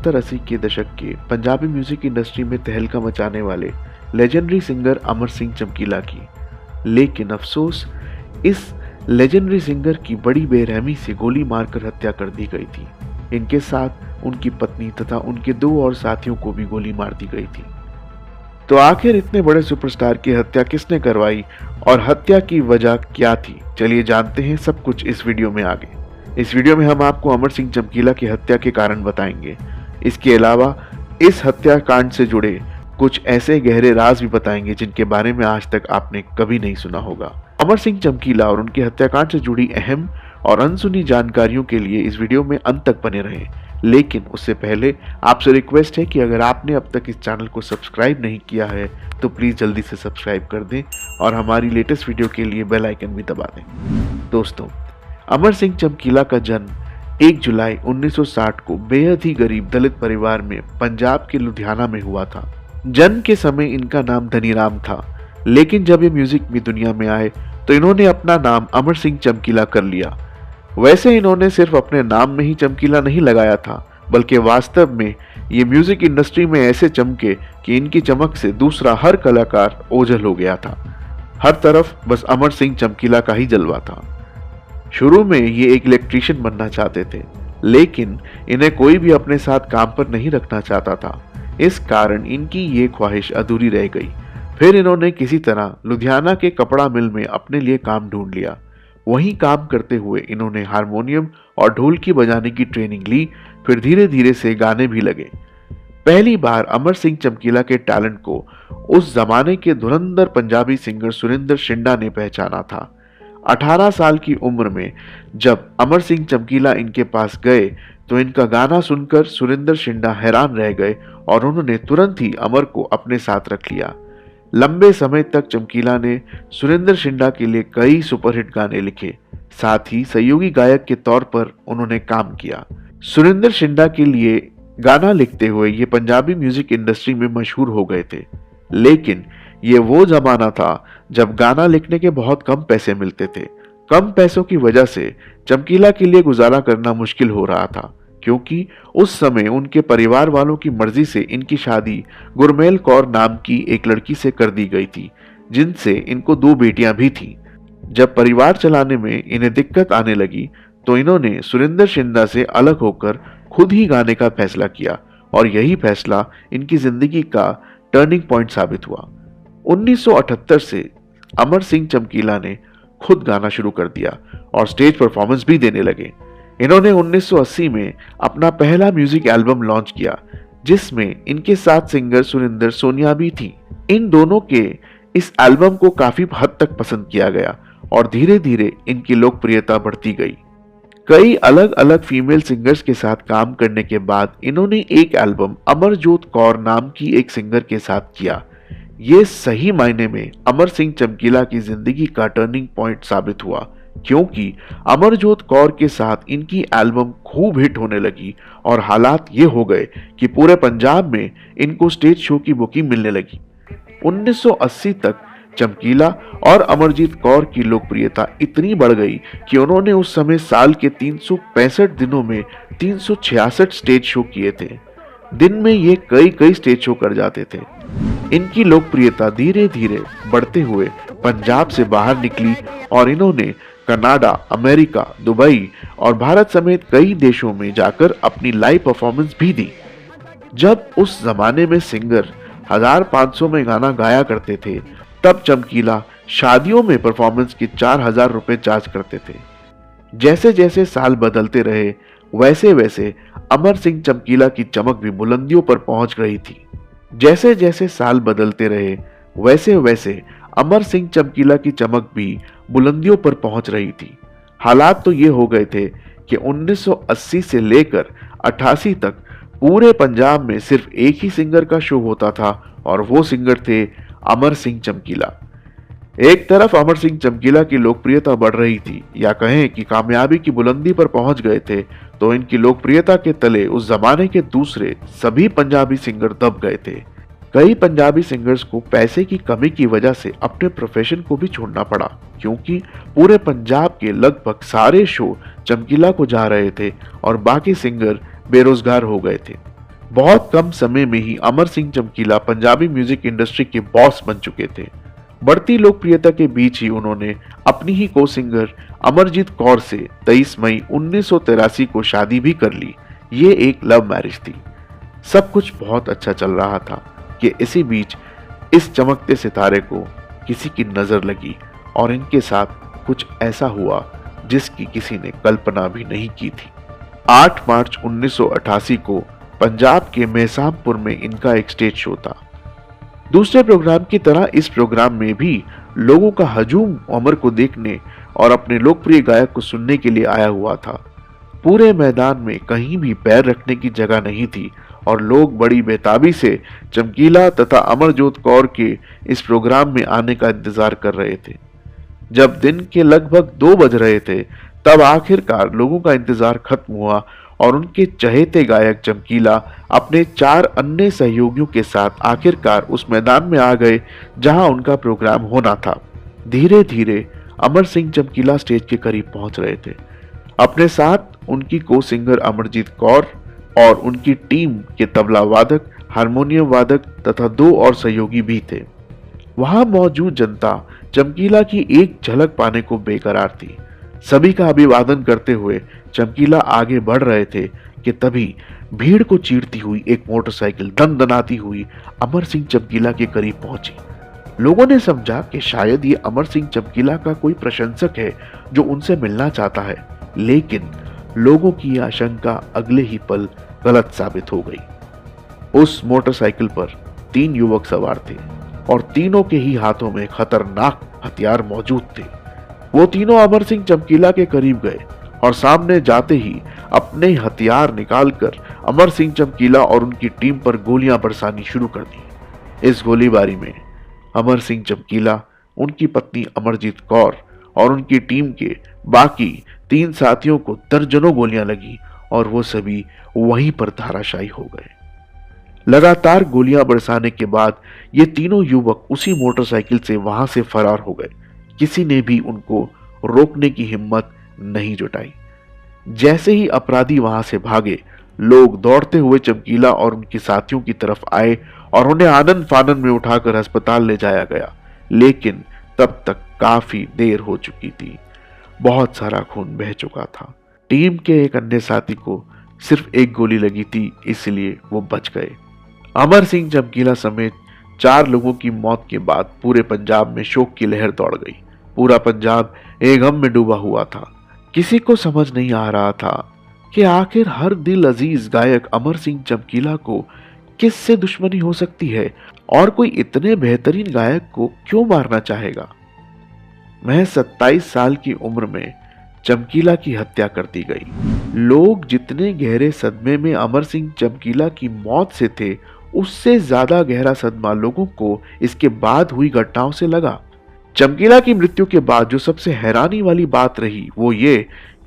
70-80 के दशक के पंजाबी म्यूजिक इंडस्ट्री में तहलका मचाने वाले लेजेंडरी सिंगर अमर सिंह चमकीला की। लेकिन अफसोस, इस लेजेंडरी सिंगर की बड़ी बेरहमी से गोली मारकर हत्या कर दी गई थी। इनके साथ उनकी पत्नी तथा उनके 2 और साथियों को भी गोली मार दी गई थी। तो आखिर इतने बड़े सुपरस्टार की हत्या किसने करवाई और हत्या की वजह क्या थी? चलिए जानते हैं सब कुछ इस वीडियो में आगे। इस वीडियो में हम आपको अमर सिंह चमकीला की हत्या के कारण बताएंगे। इसके अलावा इस हत्याकांड से जुड़े कुछ ऐसे गहरे राज भी बताएंगे जिनके बारे में आज तक आपने कभी नहीं सुना होगा। अमर सिंह चमकीला और उनके हत्याकांड से जुड़ी अहम और अनसुनी जानकारियों के लिए इस वीडियो में अंत तक बने रहें। लेकिन उससे पहले आपसे रिक्वेस्ट है कि अगर आपने अब तक इस चैनल को सब्सक्राइब नहीं किया है तो प्लीज़ जल्दी से सब्सक्राइब कर दें और हमारी लेटेस्ट वीडियो के लिए बेल आइकन भी दबा दें। दोस्तों, अमर सिंह चमकीला का जन्म 1 जुलाई 1960 को बेहद ही गरीब दलित परिवार में पंजाब के लुधियाना में हुआ था। जन्म के समय इनका नाम धनीराम था, लेकिन जब ये म्यूजिक में दुनिया में आए तो इन्होंने अपना नाम अमर सिंह चमकीला कर लिया। वैसे इन्होंने सिर्फ अपने नाम में ही चमकीला नहीं लगाया था, बल्कि वास्तव में ये म्यूजिक इंडस्ट्री में ऐसे चमके कि इनकी चमक से दूसरा हर कलाकार ओझल हो गया था। हर तरफ बस अमर सिंह चमकीला का ही जलवा था। शुरू में ये एक इलेक्ट्रीशियन बनना चाहते थे, लेकिन इन्हें कोई भी अपने साथ काम पर नहीं रखना चाहता था। इस कारण इनकी ये ख्वाहिश अधूरी रह गई। फिर इन्होंने किसी तरह लुधियाना के कपड़ा मिल में अपने लिए काम ढूंढ लिया। वहीं काम करते हुए इन्होंने हारमोनियम और ढोलकी बजाने की ट्रेनिंग ली। फिर धीरे धीरे से गाने भी लगे। पहली बार अमर सिंह चमकीला के टैलेंट को उस जमाने के धुरंधर पंजाबी सिंगर सुरिंदर शिंडा ने पहचाना था। 18 साल की उम्र में जब अमर सिंह चमकीला इनके पास गए तो इनका गाना सुनकर सुरिंदर शिंडा हैरान रह गए और उन्होंने तुरंत ही अमर को अपने साथ रख लिया। लंबे समय तक चमकीला ने सुरिंदर शिंडा के लिए कई सुपरहिट गाने लिखे। साथ ही सहयोगी गायक के तौर पर उन्होंने काम किया। सुरिंदर शिंडा के लिए गाना लिखते हुए ये पंजाबी म्यूजिक इंडस्ट्री में मशहूर हो गए थे। लेकिन ये वो जमाना था जब गाना लिखने के बहुत कम पैसे मिलते थे। कम पैसों की वजह से चमकीला के लिए गुजारा करना मुश्किल हो रहा था, क्योंकि उस समय उनके परिवार वालों की मर्जी से इनकी शादी गुरमेल कौर नाम की एक लड़की से कर दी गई थी, जिनसे इनको 2 बेटियां भी थीं। जब परिवार चलाने में इन्हें दिक्कत आने लगी तो इन्होंने सुरिंदर शिंडा से अलग होकर खुद ही गाने का फैसला किया और यही फैसला इनकी जिंदगी का टर्निंग पॉइंट साबित हुआ। 1978 से अमर सिंह चमकीला ने खुद गाना शुरू कर दिया और स्टेज परफॉर्मेंस भी देने लगे। इन्होंने 1980 में अपना पहला म्यूजिक एल्बम लॉन्च किया, जिसमें इनके साथ सिंगर सुरिंदर सोनिया भी थी। इन दोनों के इस एल्बम को काफी हद तक पसंद किया गया और धीरे धीरे इनकी लोकप्रियता बढ़ती गई। कई अलग अलग फीमेल सिंगर्स के साथ काम करने के बाद इन्होंने एक एल्बम अमरजोत कौर नाम की एक सिंगर के साथ किया। ये सही मायने में अमर सिंह चमकीला की जिंदगी का टर्निंग पॉइंट साबित हुआ, क्योंकि अमरजोत कौर के साथ इनकी एल्बम खूब हिट होने लगी और हालात ये हो गए कि पूरे पंजाब में इनको स्टेज शो की बुकिंग मिलने लगी। 1980 तक चमकीला और अमरजीत कौर की लोकप्रियता इतनी बढ़ गई कि उन्होंने उस समय साल के 365 दिनों में 366 स्टेज शो किए थे। दिन में ये कई स्टेज शो कर जाते थे। इनकी लोकप्रियता धीरे धीरे बढ़ते हुए पंजाब से बाहर निकली और इन्होंने कनाडा, अमेरिका, दुबई और भारत समेत कई देशों में जाकर अपनी लाइव परफॉर्मेंस भी दी। जब उस जमाने में सिंगर 1500 में गाना गाया करते थे, तब चमकीला शादियों में परफॉर्मेंस के 4000 रुपए चार्ज करते थे। जैसे जैसे साल बदलते रहे वैसे वैसे अमर सिंह चमकीला की चमक भी बुलंदियों पर पहुंच रही थी। जैसे जैसे साल बदलते रहे वैसे वैसे अमर सिंह चमकीला की चमक भी बुलंदियों पर पहुंच रही थी। हालात तो ये हो गए थे कि 1980 से लेकर 88 तक पूरे पंजाब में सिर्फ एक ही सिंगर का शो होता था और वो सिंगर थे अमर सिंह चमकीला। एक तरफ अमर सिंह चमकीला की लोकप्रियता बढ़ रही थी, या कहें कि कामयाबी की बुलंदी पर पहुंच गए थे, तो इनकी लोकप्रियता के तले उस जमाने के दूसरे सभी पंजाबी सिंगर दब गए थे। कई पंजाबी सिंगर्स को पैसे की कमी की वजह से अपने प्रोफेशन को भी छोड़ना पड़ा, क्योंकि पूरे पंजाब के लगभग सारे शो चमकीला को जा रहे थे और बाकी सिंगर बेरोजगार हो गए थे। बहुत कम समय में ही अमर सिंह चमकीला पंजाबी म्यूजिक इंडस्ट्री के बॉस बन चुके थे। बढ़ती लोकप्रियता के बीच ही उन्होंने अपनी ही को सिंगर अमरजीत कौर से 23 मई 1983 को शादी भी कर ली। ये एक लव मैरिज थी। सब कुछ बहुत अच्छा चल रहा था कि इसी बीच इस चमकते सितारे को किसी की नजर लगी और इनके साथ कुछ ऐसा हुआ जिसकी किसी ने कल्पना भी नहीं की थी। 8 मार्च 1988 को पंजाब के मेहसामपुर में इनका एक स्टेज शो था। दूसरे प्रोग्राम की तरह इस प्रोग्राम में भी लोगों का हजूम अमर को देखने और अपने लोकप्रिय गायक को सुनने के लिए आया हुआ था। पूरे मैदान में कहीं भी पैर रखने की जगह नहीं थी और लोग बड़ी बेताबी से चमकीला तथा अमरजोत कौर के इस प्रोग्राम में आने का इंतजार कर रहे थे। जब दिन के लगभग 2 बज रहे थे तब आखिरकार लोगों का इंतजार खत्म हुआ और उनके चहेते गायक चमकीला अपने 4 अन्य सहयोगियों के साथ आखिरकार उस मैदान में आ गए जहां उनका प्रोग्राम होना था। धीरे धीरे अमर सिंह चमकीला स्टेज के करीब पहुंच रहे थे। अपने साथ उनकी को सिंगर अमरजीत कौर और उनकी टीम के तबला वादक, हारमोनियम वादक तथा 2 और सहयोगी भी थे। वहां मौजूद जनता चमकीला की एक झलक पाने को बेकरार थी। सभी का अभिवादन करते हुए चमकीला आगे बढ़ रहे थे कि तभी भीड़ को चीरती हुई एक मोटरसाइकिल दनदनाती हुई अमर सिंह चमकीला के करीब पहुंची। लोगों ने समझा कि शायद ये अमर सिंह चमकीला का कोई प्रशंसक है जो उनसे मिलना चाहता है, लेकिन लोगों की आशंका अगले ही पल गलत साबित हो गई। उस मोटरसाइकिल पर 3 युवक सवार थे और तीनों के ही हाथों में खतरनाक हथियार मौजूद थे। वो तीनों अमर सिंह चमकीला के करीब गए और सामने जाते ही अपने हथियार निकालकर अमर सिंह चमकीला और उनकी टीम पर गोलियां बरसानी शुरू कर दी। इस गोलीबारी में अमर सिंह चमकीला, उनकी पत्नी अमरजीत कौर और उनकी टीम के बाकी 3 साथियों को दर्जनों गोलियां लगी और वो सभी वहीं पर धराशायी हो गए। लगातार गोलियां बरसाने के बाद ये तीनों युवक उसी मोटरसाइकिल से वहां से फरार हो गए। किसी ने भी उनको रोकने की हिम्मत नहीं जुटाई। जैसे ही अपराधी वहां से भागे, लोग दौड़ते हुए चमकीला और उनके साथियों की तरफ आए और उन्हें आनन फानन में उठाकर अस्पताल ले जाया गया, लेकिन तब तक काफी देर हो चुकी थी। बहुत सारा खून बह चुका था। टीम के एक अन्य साथी को सिर्फ एक गोली लगी थी, इसलिए वो बच गए। अमर सिंह चमकीला समेत 4 लोगों की मौत के बाद पूरे पंजाब में शोक की लहर दौड़ गई। पूरा पंजाब एक गम में डूबा हुआ था। किसी को समझ नहीं आ रहा था कि आखिर हर दिल अजीज गायक अमर सिंह चमकीला को किससे दुश्मनी हो सकती है और कोई इतने बेहतरीन गायक को क्यों मारना चाहेगा। महज 27 साल की उम्र में चमकीला की हत्या कर दी गई। लोग जितने गहरे सदमे में अमर सिंह चमकीला की मौत से थे, उससे ज्यादा गहरा सदमा लोगों को इसके बाद हुई घटनाओं से लगा। चमकीला की मृत्यु के बाद जो सबसे हैरानी वाली बात रही वो ये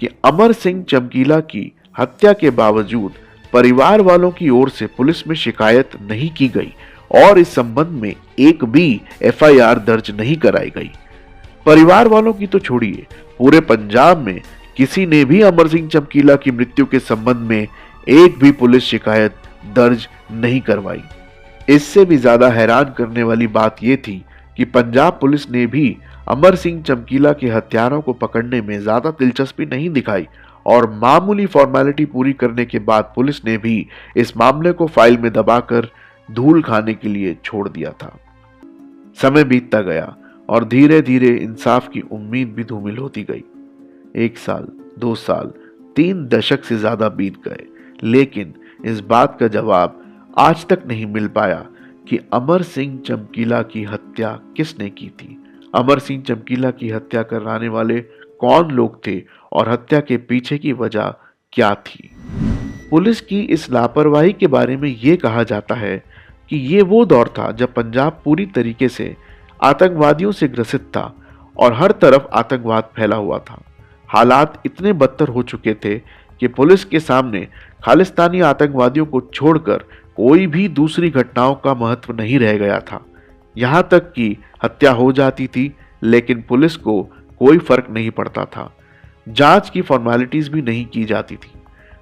कि अमर सिंह चमकीला की हत्या के बावजूद परिवार वालों की ओर से पुलिस में शिकायत नहीं की गई और इस संबंध में एक भी एफआईआर दर्ज नहीं कराई गई। परिवार वालों की तो छोड़िए, पूरे पंजाब में किसी ने भी अमर सिंह चमकीला की मृत्यु के संबंध में एक भी पुलिस शिकायत दर्ज नहीं करवाई। इससे भी ज्यादा हैरान करने वाली बात यह थी कि पंजाब पुलिस ने भी अमर सिंह चमकीला के हत्यारों को पकड़ने में ज्यादा दिलचस्पी नहीं दिखाई और मामूली फॉर्मेलिटी पूरी करने के बाद पुलिस ने भी इस मामले को फाइल में दबाकर धूल खाने के लिए छोड़ दिया था। समय बीतता गया और धीरे धीरे इंसाफ की उम्मीद भी धूमिल होती गई। 1 साल, 2 साल, 3 दशक से ज्यादा बीत गए, लेकिन इस बात का जवाब आज तक नहीं मिल पाया कि अमर सिंह चमकीला की हत्या किसने की थी। अमर सिंह चमकीला की हत्या कराने वाले कौन लोग थे और हत्या के पीछे की वजह क्या थी। पुलिस की इस लापरवाही के बारे में ये कहा जाता है कि ये वो दौर था जब पंजाब पूरी तरीके से आतंकवादियों से ग्रसित था और हर तरफ आतंकवाद फैला हुआ था। हालात इतने बदतर हो चुके थे कि पुलिस के सामने खालिस्तानी आतंकवादियों को छोड़कर कोई भी दूसरी घटनाओं का महत्व नहीं रह गया था। यहाँ तक कि हत्या हो जाती थी लेकिन पुलिस को कोई फर्क नहीं पड़ता था। जांच की फॉर्मेलिटीज भी नहीं की जाती थी।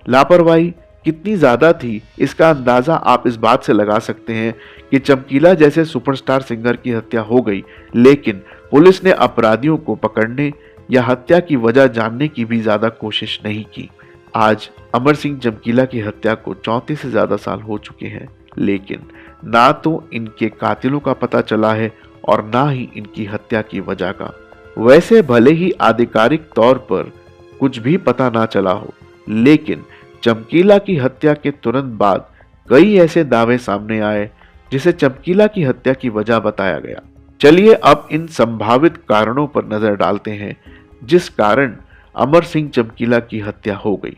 लापरवाही कितनी ज्यादा थी, इसका अंदाजा आप इस बात से लगा सकते हैं कि चमकीला जैसे सुपरस्टार सिंगर की हत्या हो गई, लेकिन पुलिस ने अपराधियों को पकड़ने या हत्या की वजह जानने की भी ज्यादा कोशिश नहीं की। आज अमर सिंह चमकीला की हत्या को 34 से ज्यादा साल हो चुके हैं, लेकिन ना तो इनके कातिलों का पता चला है और ना ही इनकी हत्या की वजह का। वैसे भले ही आधिकारिक तौर पर कुछ भी पता ना चला हो, लेकिन चमकीला की हत्या के तुरंत बाद कई ऐसे दावे सामने आए जिसे चमकीला की हत्या की वजह बताया गया। चलिए अब इन संभावित कारणों पर नजर डालते हैं जिस कारण अमर सिंह चमकीला की हत्या हो गई।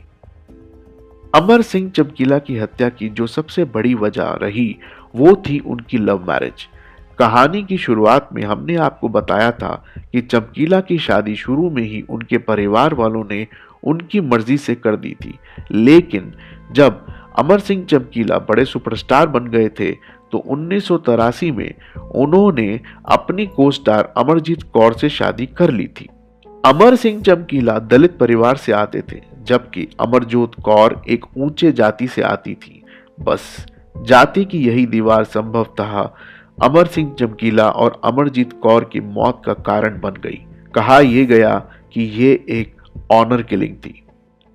अमर सिंह चमकीला की हत्या की जो सबसे बड़ी वजह रही वो थी उनकी लव मैरिज। कहानी की शुरुआत में हमने आपको बताया था कि चमकीला की शादी शुरू में ही उनके परिवार वालों ने उनकी मर्जी से कर दी थी, लेकिन जब अमर सिंह चमकीला बड़े सुपरस्टार बन गए थे तो 1983 में उन्होंने अपनी को स्टार अमरजीत कौर से शादी कर ली थी। अमर सिंह चमकीला दलित परिवार से आते थे, जबकि अमरजोत कौर एक ऊंचे जाति से आती थी। बस जाति की यही दीवार संभवतः अमर सिंह चमकीला और अमरजीत कौर की मौत का कारण बन गई। कहा यह गया कि ये एक ऑनर किलिंग थी।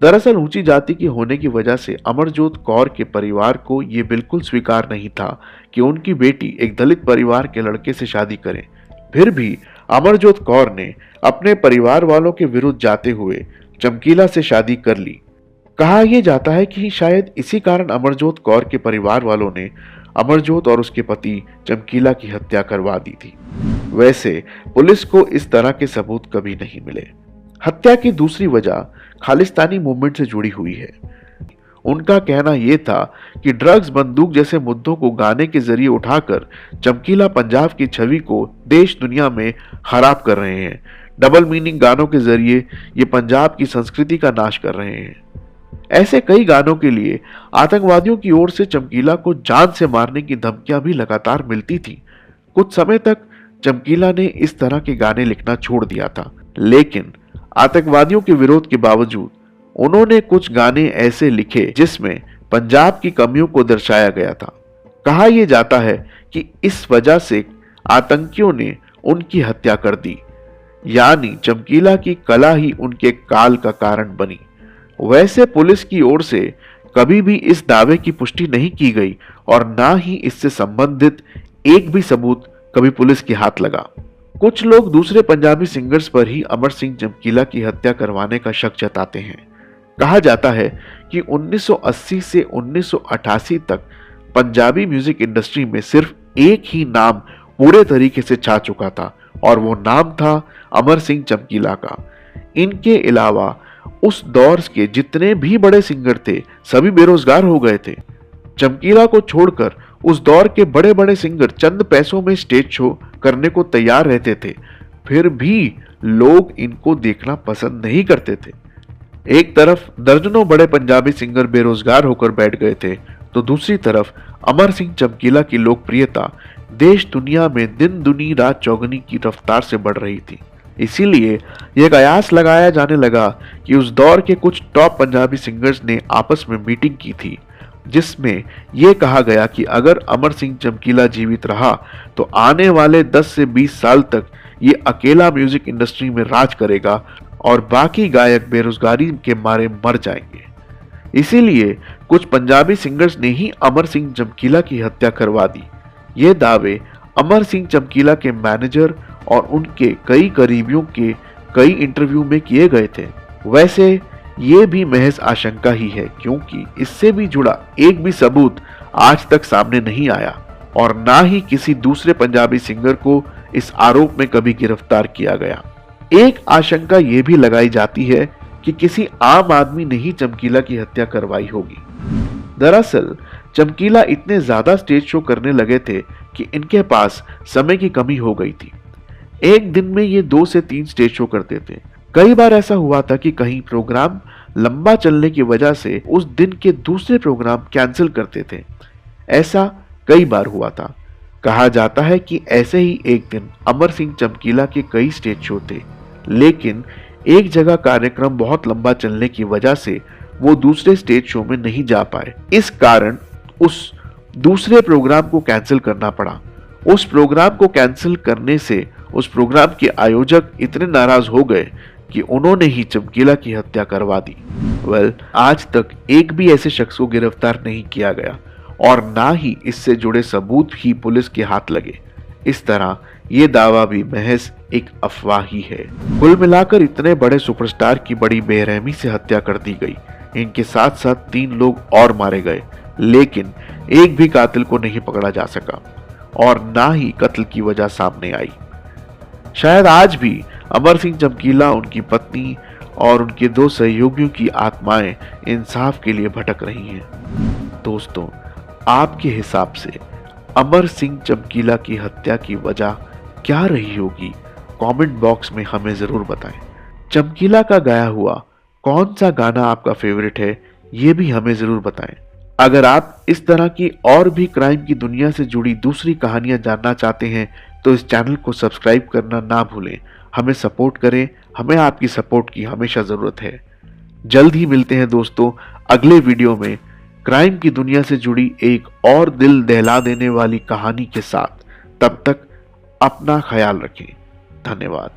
दरअसल ऊंची जाति की होने की वजह से अमरजोत कौर के परिवार को यह बिल्कुल स्वीकार नहीं था कि उनकी बेटी एक दलित परिवार के लड़के से शादी करे। फिर भी अमरजोत कौर ने अपने परिवार वालों के विरुद्ध जाते हुए चमकीला से शादी कर ली। कहा यह जाता है कि शायद इसी कारण अमरजोत कौर के परिवार वालों ने अमरजोत और उसके पति चमकीला की हत्या करवा दी थी। वैसे पुलिस को इस तरह के सबूत कभी नहीं मिले। हत्या की दूसरी वजह खालिस्तानी मूवमेंट से जुड़ी हुई है। उनका कहना यह था कि ड्रग्स, बंदूक जैसे मुद्दों को गाने के जरिए उठाकर चमकीला पंजाब की छवि को देश दुनिया में खराब कर रहे हैं। डबल मीनिंग गानों के जरिए ये पंजाब की संस्कृति का नाश कर रहे हैं। ऐसे कई गानों के लिए आतंकवादियों की ओर से चमकीला को जान से मारने की धमकियां भी लगातार मिलती थी। कुछ समय तक चमकीला ने इस तरह के गाने लिखना छोड़ दिया था, लेकिन आतंकवादियों के विरोध के बावजूद उन्होंने कुछ गाने ऐसे लिखे जिसमें पंजाब की कमियों को दर्शाया गया था। कहा यह जाता है कि इस वजह से आतंकियों ने उनकी हत्या कर दी, यानी चमकीला की कला ही उनके काल का कारण बनी। वैसे पुलिस की ओर से कभी भी इस दावे की पुष्टि नहीं की गई और ना ही इससे संबंधित एक भी सबूत कभी पुलिस के हाथ लगा। कुछ लोग दूसरे पंजाबी सिंगर्स पर ही अमर सिंह चमकीला की हत्या करवाने का शक जताते हैं। कहा जाता है कि 1980 से 1988 तक पंजाबी म्यूजिक इंडस्ट्री में सिर्फ एक ही नाम पूरे तरीके से छा चुका था और वो नाम था अमर सिंह चमकीला का। इनके अलावा उस दौर के जितने भी बड़े सिंगर थे सभी बेरोजगार हो गए थे। चमकीला को छोड़कर उस दौर के बड़े बड़े सिंगर चंद पैसों में स्टेज शो करने को तैयार रहते थे, फिर भी लोग इनको देखना पसंद नहीं करते थे। एक तरफ दर्जनों बड़े पंजाबी सिंगर बेरोजगार होकर बैठ गए थे, तो दूसरी तरफ अमर सिंह चमकीला की लोकप्रियता देश दुनिया में दिन दुनी रात चौगनी की रफ्तार से बढ़ रही थी। इसीलिए यह कयास लगाया जाने लगा कि उस दौर के कुछ टॉप पंजाबी सिंगर्स ने आपस में मीटिंग की थी, जिसमें यह कहा गया कि अगर अमर सिंह चमकीला जीवित रहा तो आने वाले 10 से 20 साल तक ये अकेला म्यूजिक इंडस्ट्री में राज करेगा और बाकी गायक बेरोजगारी के मारे मर जाएंगे। इसीलिए कुछ पंजाबी सिंगर्स ने ही अमर सिंह चमकीला की हत्या करवा दी। ये दावे अमर सिंह चमकीला के मैनेजर और उनके कई करीबियों के कई इंटरव्यू में किए गए थे। वैसे ये भी महज आशंका ही है, क्योंकि इससे भी जुड़ा एक भी सबूत आज तक सामने नहीं आया और ना ही किसी दूसरे पंजाबी सिंगर को इस आरोप में कभी गिरफ्तार किया गया। एक आशंका ये भी लगाई जाती है कि किसी आम आदमी ने ही चमकीला की हत्या करवाई होगी। दरअसल चमकीला इतने ज्यादा स्टेज शो करने लगे थे कि इनके पास समय की कमी हो गई थी। एक दिन में ये 2 से 3 स्टेज शो करते थे। कई बार ऐसा हुआ था कि कहीं प्रोग्राम लंबा चलने की वजह से उस दिन के दूसरे प्रोग्राम कैंसिल करते थे। ऐसा कई बार हुआ था। कहा जाता है कि ऐसे ही एक दिन अमर सिंह चमकीला के कई स्टेज शो थे, लेकिन एक जगह कार्यक्रम बहुत लंबा चलने की वजह से वो दूसरे स्टेज शो में नहीं जा पाए। इस कारण उस दूसरे प्रोग्राम को कैंसिल करना पड़ा। उस प्रोग्राम को कैंसिल करने से उस प्रोग्राम के आयोजक इतने नाराज हो गए कि उन्होंने ही चमकीला की हत्या करवा दी। आज तक एक भी ऐसे शख्स को गिरफ्तार नहीं किया गया और ना ही इससे जुड़े सबूत ही पुलिस के हाथ लगे। इस तरह ये दावा भी महज एक अफवाह ही है। कुल मिलाकर इतने बड़े सुपरस्टार की बड़ी बेरहमी से हत्या कर दी गई। इनके साथ साथ 3 लोग और मारे गए, लेकिन एक भी कातिल को नहीं पकड़ा जा सका और ना ही कत्ल की वजह सामने आई। शायद आज भी अमर सिंह चमकीला, उनकी पत्नी और उनके 2 सहयोगियों की आत्माएं इंसाफ के लिए भटक रही हैं। दोस्तों, आपके हिसाब से अमर सिंह चमकीला की हत्या की वजह क्या रही होगी? कमेंट बॉक्स में हमें जरूर बताएं। चमकीला का गाया हुआ कौन सा गाना आपका फेवरेट है, ये भी हमें जरूर बताएं। अगर आप इस तरह की और भी क्राइम की दुनिया से जुड़ी दूसरी कहानियां जानना चाहते हैं तो इस चैनल को सब्सक्राइब करना ना भूलें। हमें सपोर्ट करें, हमें आपकी सपोर्ट की हमेशा जरूरत है। जल्द ही मिलते हैं दोस्तों अगले वीडियो में क्राइम की दुनिया से जुड़ी एक और दिल दहला देने वाली कहानी के साथ। तब तक अपना ख्याल रखें। धन्यवाद।